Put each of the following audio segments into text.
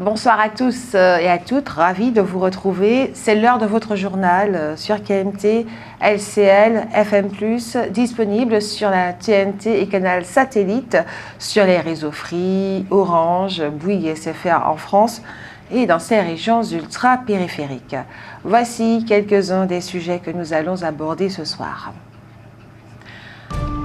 Bonsoir à tous et à toutes, ravi de vous retrouver. C'est l'heure de votre journal sur KMT, LCL, FM+, disponible sur la TNT et canal satellite, sur les réseaux Free, Orange, Bouygues et SFR en France et dans ces régions ultra-périphériques. Voici quelques-uns des sujets que nous allons aborder ce soir.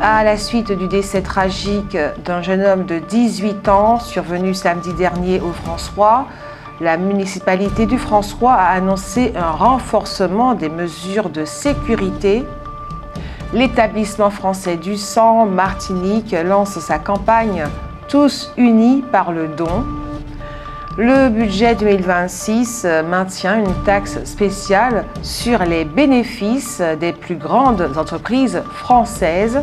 À la suite du décès tragique d'un jeune homme de 18 ans survenu samedi dernier au François, la municipalité du François a annoncé un renforcement des mesures de sécurité. L'établissement français du sang Martinique lance sa campagne « Tous unis par le don ». Le budget 2026 maintient une taxe spéciale sur les bénéfices des plus grandes entreprises françaises.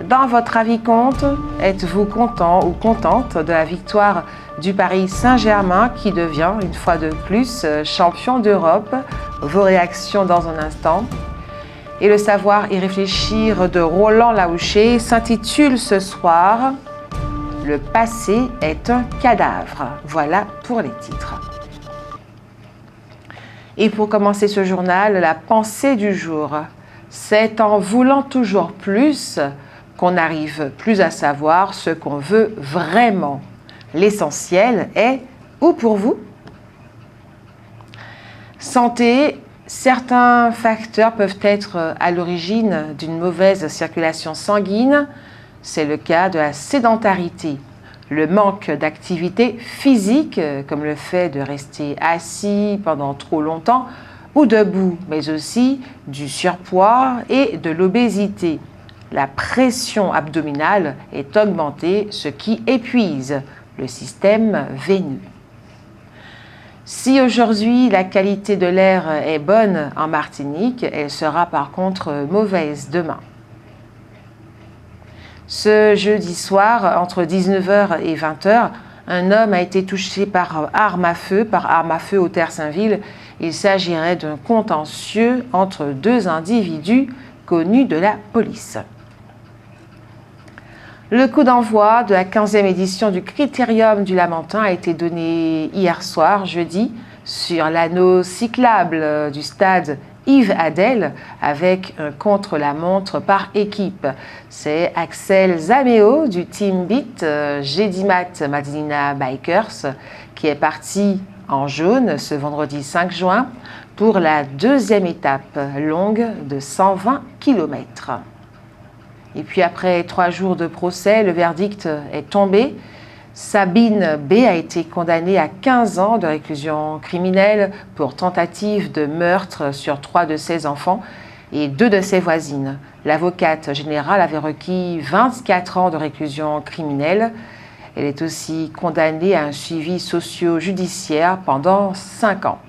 Dans votre avis compte, êtes-vous content ou contente de la victoire du Paris Saint-Germain qui devient une fois de plus champion d'Europe? Vos réactions dans un instant. Et le savoir y réfléchir de Roland Laouché s'intitule ce soir « Le passé est un cadavre ». Voilà pour les titres. Et pour commencer ce journal, la pensée du jour. C'est en voulant toujours plus qu'on n'arrive plus à savoir ce qu'on veut vraiment. L'essentiel est où pour vous? Santé, certains facteurs peuvent être à l'origine d'une mauvaise circulation sanguine. C'est le cas de la sédentarité, le manque d'activité physique, comme le fait de rester assis pendant trop longtemps ou debout, mais aussi du surpoids et de l'obésité. La pression abdominale est augmentée, ce qui épuise le système veineux. Si aujourd'hui la qualité de l'air est bonne en Martinique, elle sera par contre mauvaise demain. Ce jeudi soir, entre 19h et 20h, un homme a été touché par arme à feu au Terre-Saint-Ville. Il s'agirait d'un contentieux entre deux individus connus de la police. Le coup d'envoi de la 15e édition du Critérium du Lamentin a été donné hier soir, jeudi, sur l'anneau cyclable du stade Yves Adel avec un contre-la-montre par équipe. C'est Axel Zaméo du Team Beat Gedimat Madina Bikers qui est parti en jaune ce vendredi 5 juin pour la deuxième étape longue de 120 km. Et puis après 3 jours de procès, le verdict est tombé. Sabine B. a été condamnée à 15 ans de réclusion criminelle pour tentative de meurtre sur 3 de ses enfants et 2 de ses voisines. L'avocate générale avait requis 24 ans de réclusion criminelle. Elle est aussi condamnée à un suivi socio-judiciaire pendant 5 ans.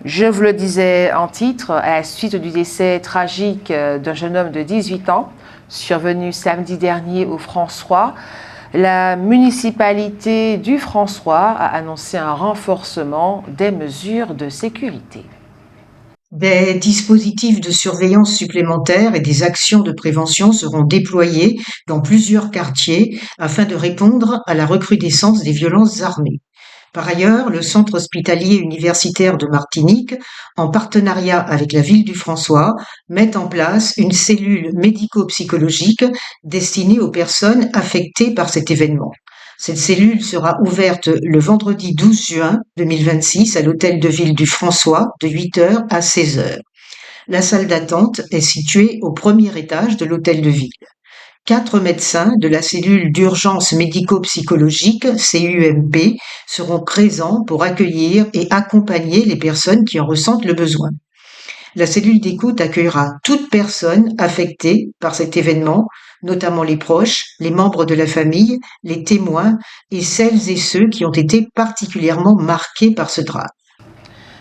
Je vous le disais en titre, à la suite du décès tragique d'un jeune homme de 18 ans, survenu samedi dernier au François, la municipalité du François a annoncé un renforcement des mesures de sécurité. Des dispositifs de surveillance supplémentaires et des actions de prévention seront déployés dans plusieurs quartiers afin de répondre à la recrudescence des violences armées. Par ailleurs, le centre hospitalier universitaire de Martinique, en partenariat avec la ville du François, met en place une cellule médico-psychologique destinée aux personnes affectées par cet événement. Cette cellule sera ouverte le vendredi 12 juin 2026 à l'hôtel de ville du François de 8h à 16h. La salle d'attente est située au premier étage de l'hôtel de ville. 4 médecins de la cellule d'urgence médico-psychologique, CUMP, seront présents pour accueillir et accompagner les personnes qui en ressentent le besoin. La cellule d'écoute accueillera toute personne affectée par cet événement, notamment les proches, les membres de la famille, les témoins et celles et ceux qui ont été particulièrement marqués par ce drame.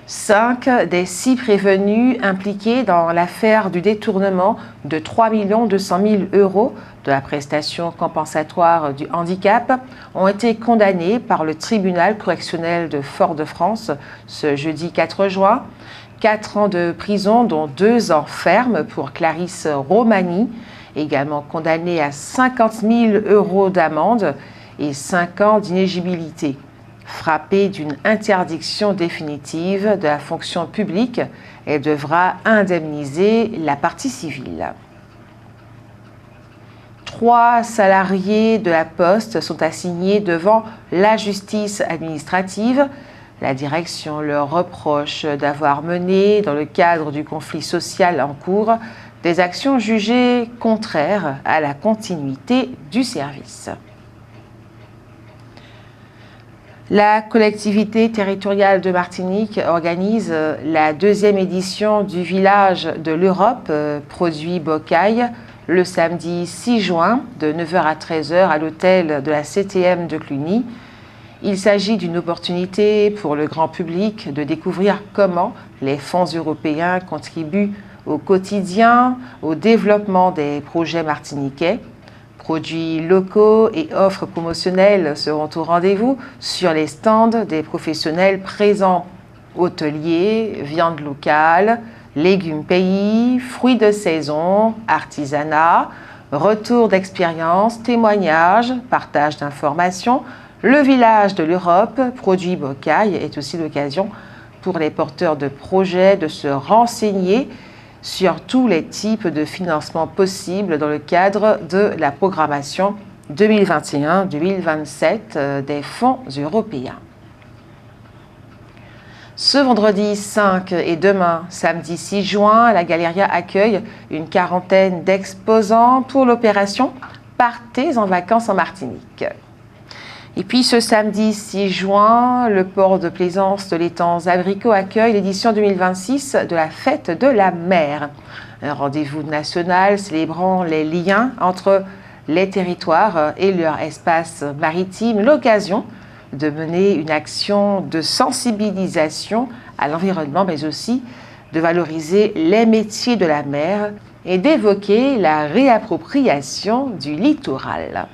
5 des 6 prévenus impliqués dans l'affaire du détournement de 3 200 000 € de la prestation compensatoire du handicap ont été condamnés par le tribunal correctionnel de Fort-de-France ce jeudi 4 juin. 4 ans de prison, dont 2 ans ferme pour Clarisse Romani, également condamnée à 50 000 € d'amende, et 5 ans d'inéligibilité, frappée d'une interdiction définitive de la fonction publique. Elle devra indemniser la partie civile. 3 salariés de la Poste sont assignés devant la justice administrative. La direction leur reproche d'avoir mené, dans le cadre du conflit social en cours, des actions jugées contraires à la continuité du service. La collectivité territoriale de Martinique organise la 2e édition du Village de l'Europe, produit Bocaille, le samedi 6 juin de 9h à 13h à l'hôtel de la CTM de Cluny. Il s'agit d'une opportunité pour le grand public de découvrir comment les fonds européens contribuent au quotidien au développement des projets martiniquais. Produits locaux et offres promotionnelles seront au rendez-vous sur les stands des professionnels présents. Hôteliers, viande locale, légumes pays, fruits de saison, artisanat, retour d'expérience, témoignages, partage d'informations. Le Village de l'Europe, produit Bocaille, est aussi l'occasion pour les porteurs de projets de se renseigner sur tous les types de financements possibles dans le cadre de la programmation 2021-2027 des fonds européens. Ce vendredi 5 et demain, samedi 6 juin, la Galeria accueille une quarantaine d'exposants pour l'opération « Partez en vacances en Martinique ». Et puis ce samedi 6 juin, le port de plaisance de l'étang Abricot accueille l'édition 2026 de la Fête de la mer. Un rendez-vous national célébrant les liens entre les territoires et leur espace maritime, l'occasion de mener une action de sensibilisation à l'environnement, mais aussi de valoriser les métiers de la mer et d'évoquer la réappropriation du littoral.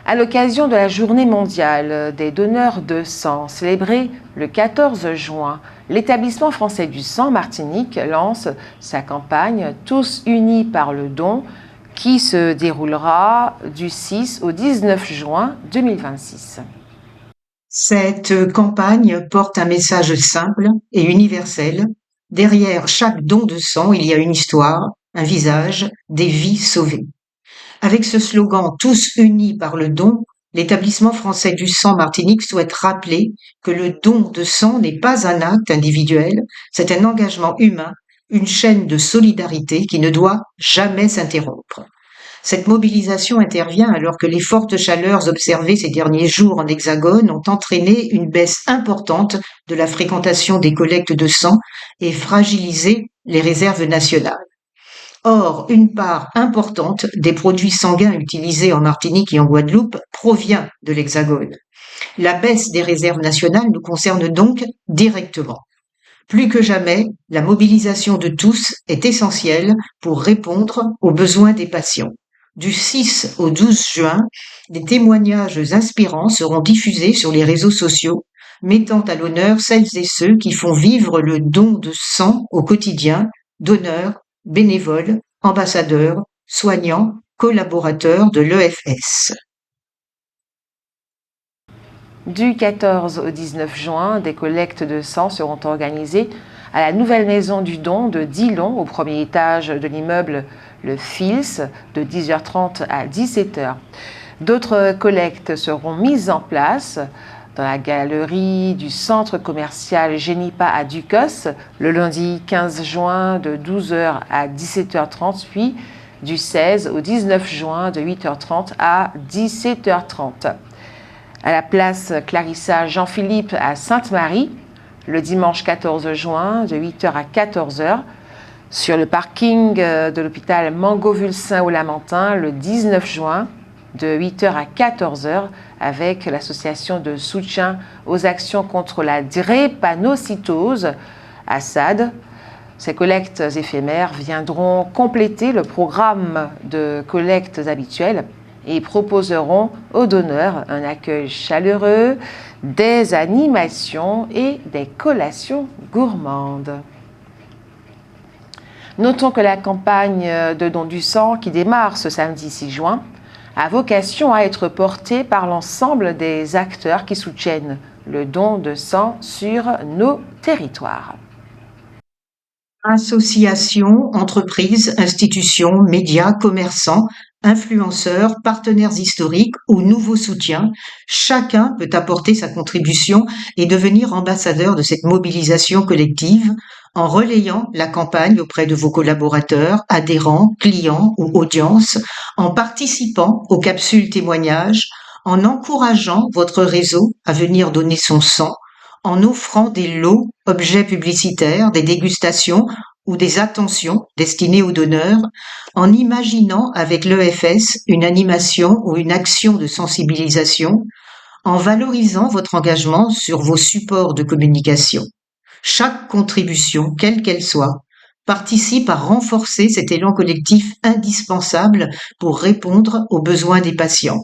À l'occasion de la Journée mondiale des donneurs de sang, célébrée le 14 juin, l'établissement français du sang Martinique lance sa campagne « Tous unis par le don » qui se déroulera du 6 au 19 juin 2026. Cette campagne porte un message simple et universel. Derrière chaque don de sang, il y a une histoire, un visage, des vies sauvées. Avec ce slogan « Tous unis par le don », l'établissement français du sang Martinique souhaite rappeler que le don de sang n'est pas un acte individuel, c'est un engagement humain, une chaîne de solidarité qui ne doit jamais s'interrompre. Cette mobilisation intervient alors que les fortes chaleurs observées ces derniers jours en Hexagone ont entraîné une baisse importante de la fréquentation des collectes de sang et fragilisé les réserves nationales. Or, une part importante des produits sanguins utilisés en Martinique et en Guadeloupe provient de l'Hexagone. La baisse des réserves nationales nous concerne donc directement. Plus que jamais, la mobilisation de tous est essentielle pour répondre aux besoins des patients. Du 6 au 12 juin, des témoignages inspirants seront diffusés sur les réseaux sociaux, mettant à l'honneur celles et ceux qui font vivre le don de sang au quotidien, donneurs, bénévoles, ambassadeurs, soignants, collaborateurs de l'EFS. Du 14 au 19 juin, des collectes de sang seront organisées à la nouvelle maison du don de Dillon, au premier étage de l'immeuble Le Fils, de 10h30 à 17h. D'autres collectes seront mises en place dans la galerie du centre commercial Génipa à Ducos, le lundi 15 juin de 12h à 17h30, puis du 16 au 19 juin de 8h30 à 17h30. À la place Clarissa Jean-Philippe à Sainte-Marie, le dimanche 14 juin de 8h à 14h, sur le parking de l'hôpital Mangovulsin au Lamentin, le 19 juin de 8h à 14h, avec l'association de soutien aux actions contre la drépanocytose, ASAD. Ces collectes éphémères viendront compléter le programme de collectes habituelles et proposeront aux donneurs un accueil chaleureux, des animations et des collations gourmandes. Notons que la campagne de don du sang, qui démarre ce samedi 6 juin, a vocation à être porté par l'ensemble des acteurs qui soutiennent le don de sang sur nos territoires. Associations, entreprises, institutions, médias, commerçants, influenceurs, partenaires historiques ou nouveaux soutiens, chacun peut apporter sa contribution et devenir ambassadeur de cette mobilisation collective en relayant la campagne auprès de vos collaborateurs, adhérents, clients ou audiences, en participant aux capsules témoignages, en encourageant votre réseau à venir donner son sang, en offrant des lots, objets publicitaires, des dégustations ou des attentions destinées aux donneurs, en imaginant avec l'EFS une animation ou une action de sensibilisation, en valorisant votre engagement sur vos supports de communication. Chaque contribution, quelle qu'elle soit, participe à renforcer cet élan collectif indispensable pour répondre aux besoins des patients.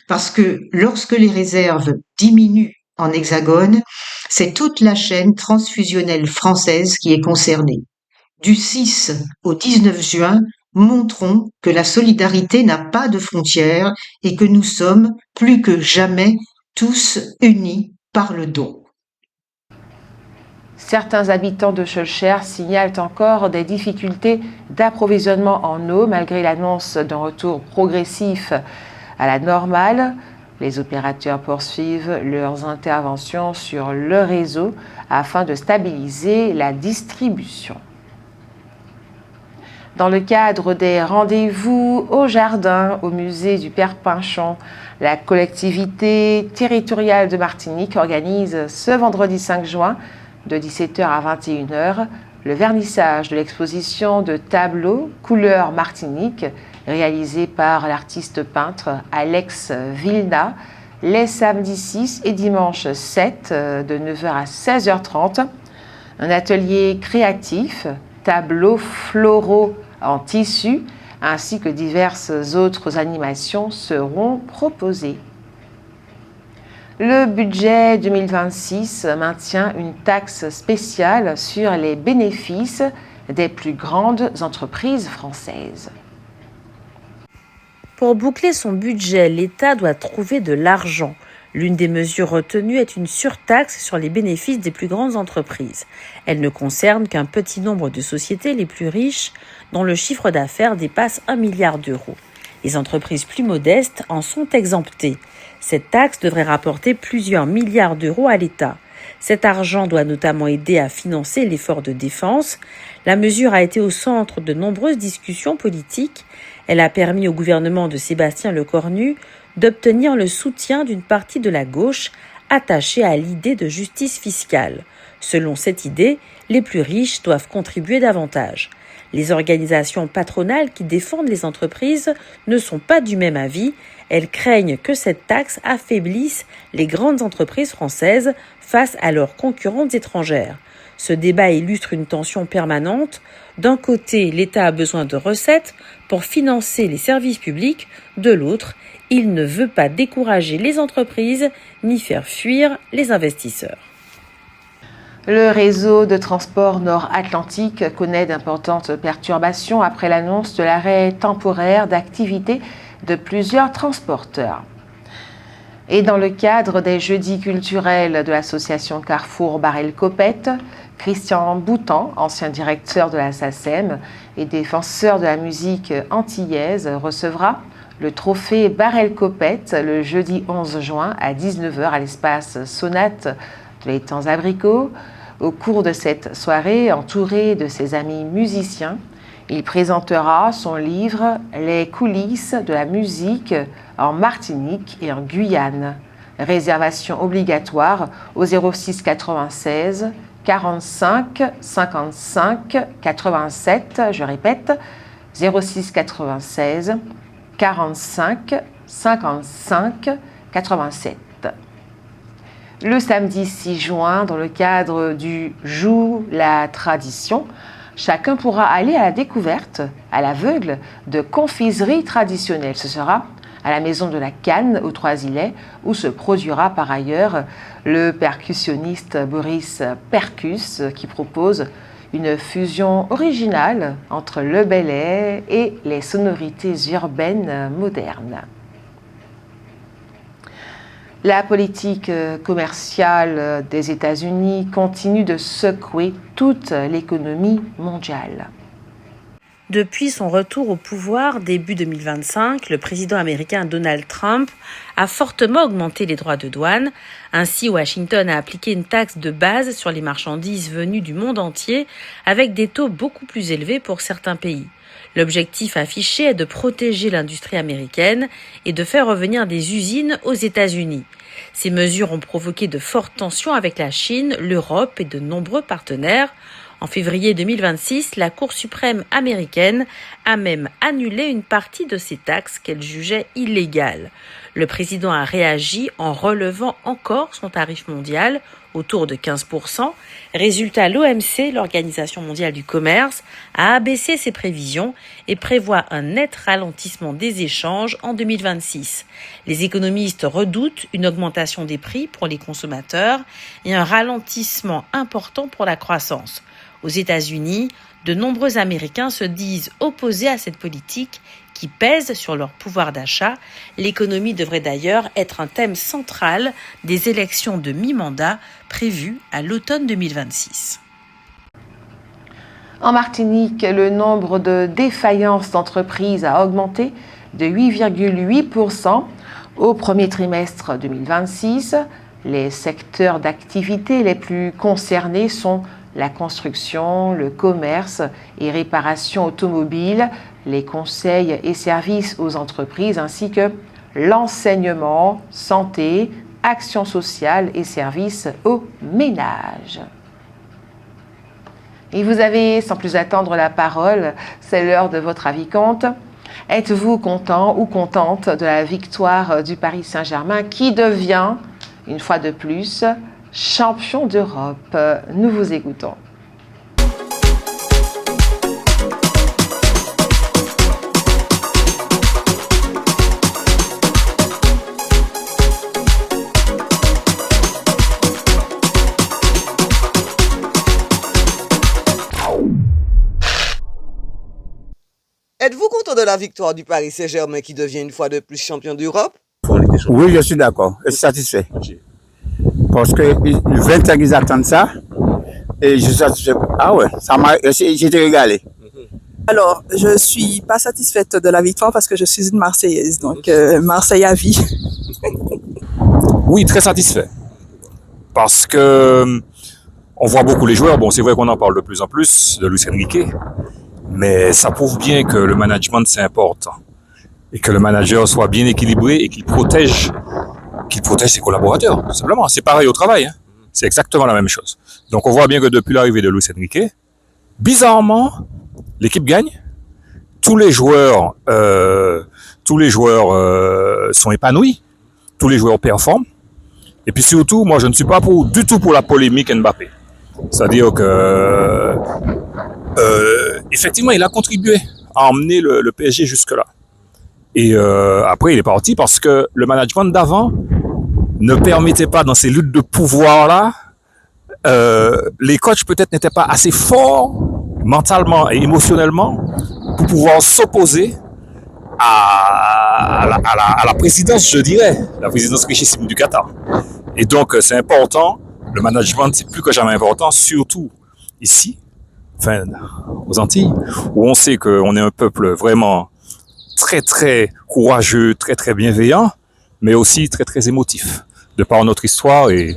Parce que lorsque les réserves diminuent en Hexagone, c'est toute la chaîne transfusionnelle française qui est concernée. Du 6 au 19 juin, montrons que la solidarité n'a pas de frontières et que nous sommes plus que jamais tous unis par le don. Certains habitants de Schœlcher signalent encore des difficultés d'approvisionnement en eau malgré l'annonce d'un retour progressif à la normale. Les opérateurs poursuivent leurs interventions sur le réseau afin de stabiliser la distribution. Dans le cadre des rendez-vous au jardin au musée du Père Pinchon, la collectivité territoriale de Martinique organise ce vendredi 5 juin de 17h à 21h le vernissage de l'exposition de tableaux couleur Martinique réalisée par l'artiste peintre Alex Vilna les samedis 6 et dimanche 7 de 9h à 16h30. Un atelier créatif, tableaux floraux en tissu ainsi que diverses autres animations seront proposées. Le budget 2026 maintient une taxe spéciale sur les bénéfices des plus grandes entreprises françaises. Pour boucler son budget, l'État doit trouver de l'argent. L'une des mesures retenues est une surtaxe sur les bénéfices des plus grandes entreprises. Elle ne concerne qu'un petit nombre de sociétés les plus riches dont le chiffre d'affaires dépasse 1 milliard d'euros. Les entreprises plus modestes en sont exemptées. Cette taxe devrait rapporter plusieurs milliards d'euros à l'État. Cet argent doit notamment aider à financer l'effort de défense. La mesure a été au centre de nombreuses discussions politiques. Elle a permis au gouvernement de Sébastien Lecornu d'obtenir le soutien d'une partie de la gauche attachée à l'idée de justice fiscale. Selon cette idée, les plus riches doivent contribuer davantage. Les organisations patronales qui défendent les entreprises ne sont pas du même avis. Elles craignent que cette taxe affaiblisse les grandes entreprises françaises face à leurs concurrentes étrangères. Ce débat illustre une tension permanente. D'un côté, l'État a besoin de recettes pour financer les services publics. De l'autre, il ne veut pas décourager les entreprises ni faire fuir les investisseurs. Le réseau de transport nord-atlantique connaît d'importantes perturbations après l'annonce de l'arrêt temporaire d'activité de plusieurs transporteurs. Et dans le cadre des jeudis culturels de l'association Carrefour Barrel-Copette, Christian Boutan, ancien directeur de la SACEM et défenseur de la musique antillaise, recevra le trophée Barrel-Copette le jeudi 11 juin à 19h à l'espace Sonate de l'Étang Abricot. Au cours de cette soirée, entouré de ses amis musiciens, il présentera son livre « Les coulisses de la musique en Martinique et en Guyane ». Réservation obligatoire au 06 96 45 55 87, je répète, 06 96 45 55 87. Le samedi 6 juin, dans le cadre du Joue la tradition, chacun pourra aller à la découverte, à l'aveugle, de confiseries traditionnelles. Ce sera à la Maison de la Canne, aux Trois-Îlets, où se produira par ailleurs le percussionniste Boris Percus, qui propose une fusion originale entre le Bel Air et les sonorités urbaines modernes. La politique commerciale des États-Unis continue de secouer toute l'économie mondiale. Depuis son retour au pouvoir début 2025, le président américain Donald Trump a fortement augmenté les droits de douane. Ainsi, Washington a appliqué une taxe de base sur les marchandises venues du monde entier avec des taux beaucoup plus élevés pour certains pays. L'objectif affiché est de protéger l'industrie américaine et de faire revenir des usines aux États-Unis. Ces mesures ont provoqué de fortes tensions avec la Chine, l'Europe et de nombreux partenaires. En février 2026, la Cour suprême américaine a même annulé une partie de ces taxes qu'elle jugeait illégales. Le président a réagi en relevant encore son tarif mondial autour de 15%. Résultat, l'OMC, l'Organisation mondiale du commerce, a abaissé ses prévisions et prévoit un net ralentissement des échanges en 2026. Les économistes redoutent une augmentation des prix pour les consommateurs et un ralentissement important pour la croissance. Aux États-Unis, de nombreux Américains se disent opposés à cette politique qui pèse sur leur pouvoir d'achat. L'économie devrait d'ailleurs être un thème central des élections de mi-mandat prévues à l'automne 2026. En Martinique, le nombre de défaillances d'entreprises a augmenté de 8,8% au premier trimestre 2026. Les secteurs d'activité les plus concernés sont la construction, le commerce et réparation automobile, les conseils et services aux entreprises, ainsi que l'enseignement, santé, action sociale et services aux ménages. Et vous avez, sans plus attendre la parole, c'est l'heure de votre avis compte. Êtes-vous content ou contente de la victoire du Paris Saint-Germain qui devient, une fois de plus, champion d'Europe? Nous vous écoutons. Êtes-vous content de la victoire du Paris Saint-Germain qui devient une fois de plus champion d'Europe? Oui, je suis d'accord. Je suis satisfait. Parce que 20 ans qu'ils attendent ça. Et je suis satisfait. Ah ouais, j'étais régalé. Alors, je suis pas satisfaite de la victoire parce que je suis une Marseillaise. Donc, Marseille à vie. Oui, très satisfait. Parce que on voit beaucoup les joueurs. Bon, c'est vrai qu'on en parle de plus en plus de Luis Enrique. Mais ça prouve bien que le management, c'est important. Et que le manager soit bien équilibré et qu'il protège ses collaborateurs, tout simplement. C'est pareil au travail. Hein. C'est exactement la même chose. Donc on voit bien que depuis l'arrivée de Luis Enrique, bizarrement, l'équipe gagne. Tous les joueurs sont épanouis. Tous les joueurs performent. Et puis surtout, moi je ne suis pas du tout pour la polémique Mbappé. C'est-à-dire que effectivement, il a contribué à emmener le PSG jusque-là. Et après, il est parti parce que le management d'avant ne permettait pas, dans ces luttes de pouvoir-là, les coachs peut-être n'étaient pas assez forts mentalement et émotionnellement pour pouvoir s'opposer à la présidence, je dirais, la présidence richissime du Qatar. Et donc, c'est important. Le management, c'est plus que jamais important, surtout ici, enfin, aux Antilles, où on sait qu'on est un peuple vraiment très, très courageux, très, très bienveillant, mais aussi très, très émotif, de par notre histoire et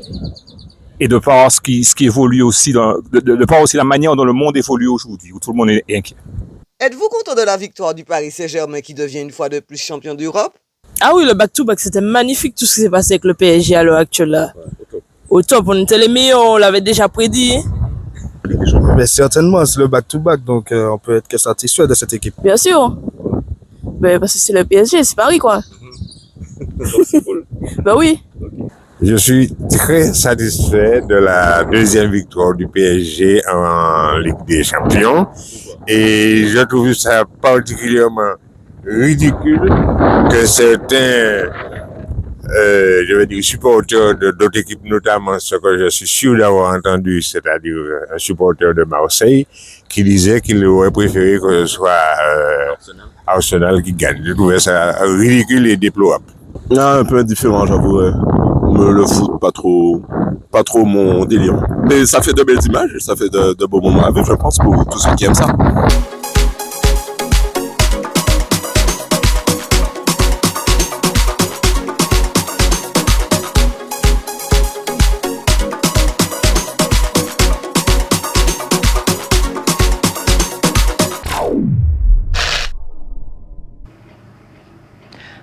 de par ce qui évolue aussi, de par aussi la manière dont le monde évolue aujourd'hui, où tout le monde est inquiet. Êtes-vous content de la victoire du Paris Saint-Germain qui devient une fois de plus champion d'Europe? Ah oui, le back-to-back, c'était magnifique tout ce qui s'est passé avec le PSG à l'heure actuelle. Là. Au top, on était les meilleurs, on l'avait déjà prédit. Hein. Mais certainement, c'est le back-to-back, donc on peut être que satisfait de cette équipe. Bien sûr. Ben, parce que c'est le PSG, c'est Paris, quoi. Ben oui. Je suis très satisfait de la deuxième victoire du PSG en Ligue des Champions. Et je trouve ça particulièrement ridicule que certains supporters d'autres équipes, notamment ce que je suis sûr d'avoir entendu, c'est-à-dire un supporter de Marseille, qui disait qu'il aurait préféré que ce soit Arsenal qui gagne. Je trouvais ça ridicule et déplorable. Un peu indifférent, j'avoue. comme le foot, pas trop mon délire. Mais ça fait de belles images, ça fait de beaux moments à vivre, je pense, pour tous ceux qui aiment ça.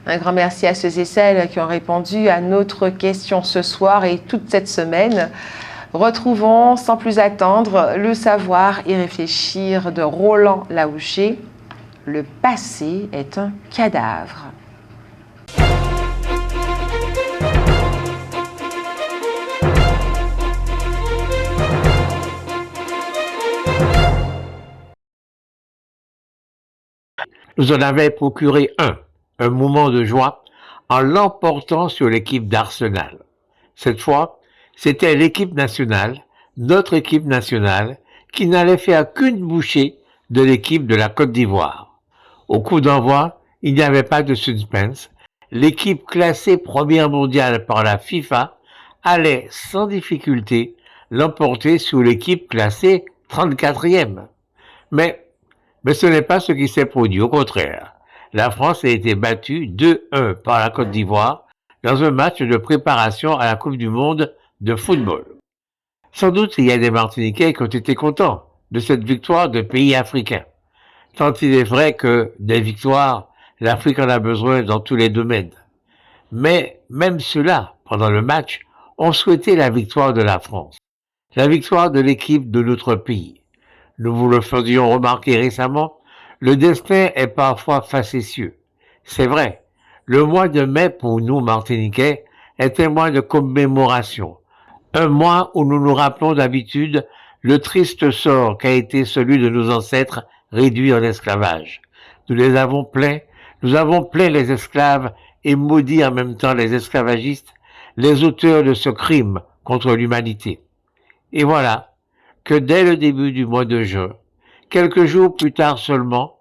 Un grand merci à ceux et celles qui ont répondu à notre question ce soir et toute cette semaine. Retrouvons sans plus attendre le savoir et réfléchir de Roland Laouché. Le passé est un cadavre. Nous en avons procuré un moment de joie en l'emportant sur l'équipe d'Arsenal. Cette fois, c'était l'équipe nationale, notre équipe nationale, qui n'allait faire qu'une bouchée de l'équipe de la Côte d'Ivoire. Au coup d'envoi, il n'y avait pas de suspense. L'équipe classée première mondiale par la FIFA allait sans difficulté l'emporter sur l'équipe classée 34e. Mais ce n'est pas ce qui s'est produit, au contraire. La France a été battue 2-1 par la Côte d'Ivoire dans un match de préparation à la Coupe du Monde de football. Sans doute, il y a des Martiniquais qui ont été contents de cette victoire de pays africains. Tant il est vrai que des victoires, l'Afrique en a besoin dans tous les domaines. Mais même ceux-là, pendant le match, ont souhaité la victoire de la France, la victoire de l'équipe de notre pays. Nous vous le faisions remarquer récemment, le destin est parfois facétieux. C'est vrai, le mois de mai pour nous Martiniquais est un mois de commémoration, un mois où nous nous rappelons d'habitude le triste sort qu'a été celui de nos ancêtres réduits en esclavage. Nous avons plaint les esclaves et maudit en même temps les esclavagistes, les auteurs de ce crime contre l'humanité. Et voilà que dès le début du mois de juin, quelques jours plus tard seulement,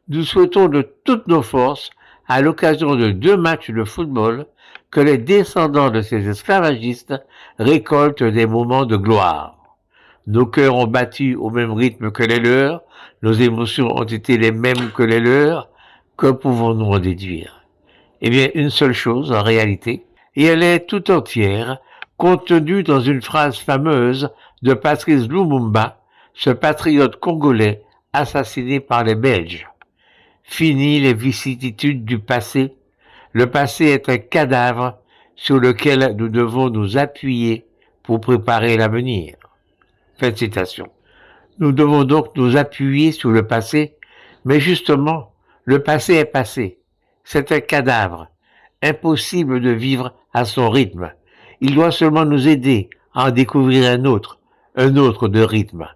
nous souhaitons de toutes nos forces, à l'occasion de 2 matchs de football, que les descendants de ces esclavagistes récoltent des moments de gloire. Nos cœurs ont battu au même rythme que les leurs, nos émotions ont été les mêmes que les leurs. Que pouvons-nous en déduire? Eh bien, une seule chose en réalité, et elle est tout entière, contenue dans une phrase fameuse de Patrice Lumumba, ce patriote congolais assassiné par les Belges. Fini les vicissitudes du passé. Le passé est un cadavre sur lequel nous devons nous appuyer pour préparer l'avenir. Fin de citation. Nous devons donc nous appuyer sur le passé, mais justement, le passé est passé. C'est un cadavre. Impossible de vivre à son rythme. Il doit seulement nous aider à en découvrir un autre de rythme.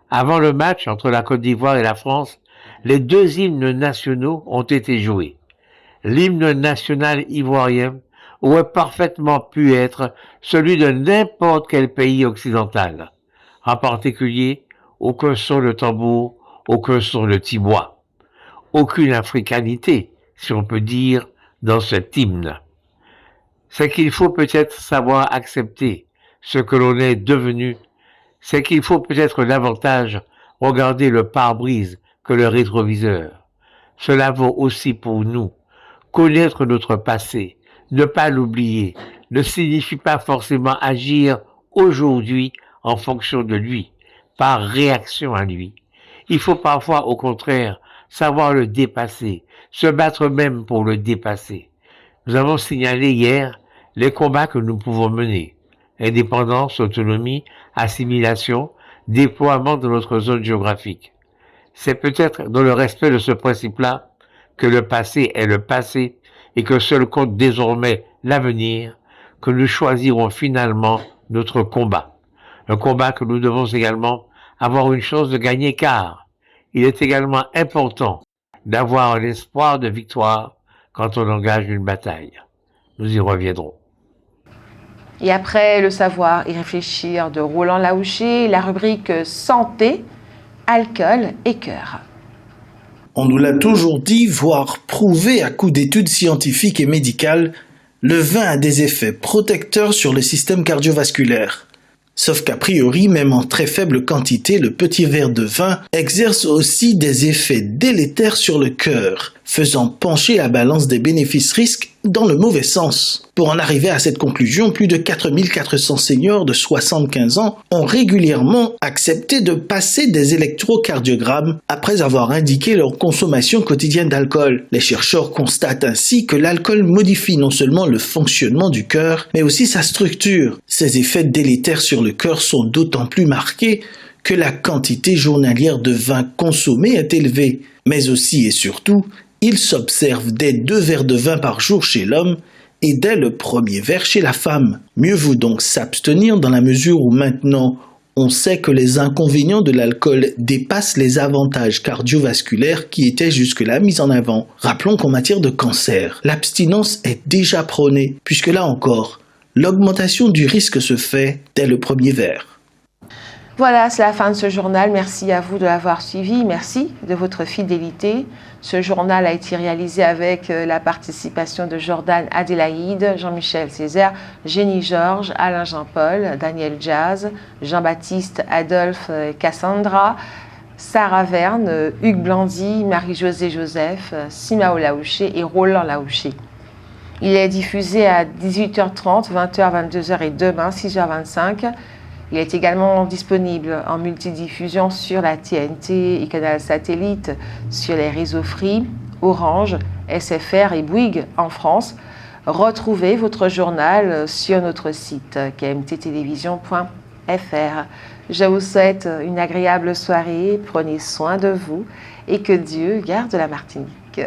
Avant le match entre la Côte d'Ivoire et la France, les 2 hymnes nationaux ont été joués. L'hymne national ivoirien aurait parfaitement pu être celui de n'importe quel pays occidental. En particulier, aucun son de tambour, aucun son de tibois. Aucune africanité, si on peut dire, dans cet hymne. C'est qu'il faut peut-être savoir accepter ce que l'on est devenu. C'est qu'il faut peut-être davantage regarder le pare-brise que le rétroviseur. Cela vaut aussi pour nous. Connaître notre passé, ne pas l'oublier, ne signifie pas forcément agir aujourd'hui en fonction de lui, par réaction à lui. Il faut parfois, au contraire, savoir le dépasser, se battre même pour le dépasser. Nous avons signalé hier les combats que nous pouvons mener. Indépendance, autonomie, assimilation, déploiement de notre zone géographique. C'est peut-être dans le respect de ce principe-là que le passé est le passé et que seul compte désormais l'avenir, que nous choisirons finalement notre combat. Un combat que nous devons également avoir une chance de gagner car il est également important d'avoir l'espoir de victoire quand on engage une bataille. Nous y reviendrons. Et après le savoir et réfléchir de Roland Laouché, la rubrique santé, alcool et cœur. On nous l'a toujours dit, voire prouvé à coup d'études scientifiques et médicales, le vin a des effets protecteurs sur le système cardiovasculaire. Sauf qu'a priori, même en très faible quantité, le petit verre de vin exerce aussi des effets délétères sur le cœur, faisant pencher la balance des bénéfices-risques dans le mauvais sens. Pour en arriver à cette conclusion, plus de 4400 seniors de 75 ans ont régulièrement accepté de passer des électrocardiogrammes après avoir indiqué leur consommation quotidienne d'alcool. Les chercheurs constatent ainsi que l'alcool modifie non seulement le fonctionnement du cœur, mais aussi sa structure. Ces effets délétères sur le cœur sont d'autant plus marqués que la quantité journalière de vin consommée est élevée. Mais aussi et surtout, il s'observe dès 2 verres de vin par jour chez l'homme et dès le premier verre chez la femme. Mieux vaut donc s'abstenir dans la mesure où maintenant on sait que les inconvénients de l'alcool dépassent les avantages cardiovasculaires qui étaient jusque-là mis en avant. Rappelons qu'en matière de cancer, l'abstinence est déjà prônée, puisque là encore, l'augmentation du risque se fait dès le premier verre. Voilà, c'est la fin de ce journal. Merci à vous de l'avoir suivi. Merci de votre fidélité. Ce journal a été réalisé avec la participation de Jordan Adélaïde, Jean-Michel Césaire, Jenny Georges, Alain Jean-Paul, Daniel Jazz, Jean-Baptiste Adolphe Cassandra, Sarah Verne, Hugues Blandy, Marie-Josée Joseph, Simao Laouché et Roland Laouché. Il est diffusé à 18h30, 20h, 22h et demain, 6h25. Il est également disponible en multidiffusion sur la TNT et canal satellite, sur les réseaux Free, Orange, SFR et Bouygues en France. Retrouvez votre journal sur notre site kmttelevision.fr. Je vous souhaite une agréable soirée, prenez soin de vous et que Dieu garde la Martinique.